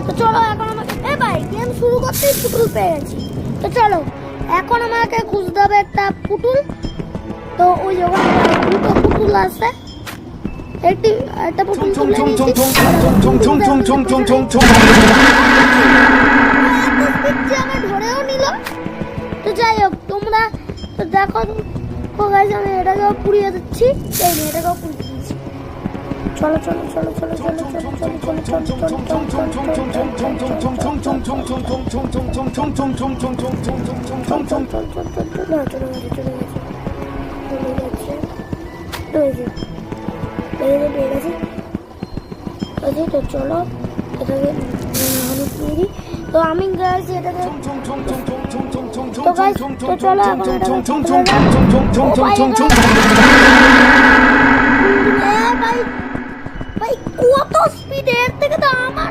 তো চলো এখন আমাকে ভাই গেম শুরু করতেই পুতুল পেয়ে গেছি। তো চলো এখন আমাকে খুঁজতে হবে একটা পুতুল। তো ওই ওখানে দুটো পুতুল আছে, একটা পুতুল তুলে নিয়েছি। আমার ধরেও নিল। তো যাই হোক তোমরা তো দেখো গাইস, আমি এটাকেও পুড়িয়ে দিচ্ছি। এই নে এটাকেও পুড়িয়ে দিচ্ছি। চলো চলো চলো চলো চলো চলো চলো চলো চলো এটাকে তো আমি গাইস এটাকে তো গাইস তো চলো এখন ভাই ভাই কত স্পিড, এর থেকে তো আমার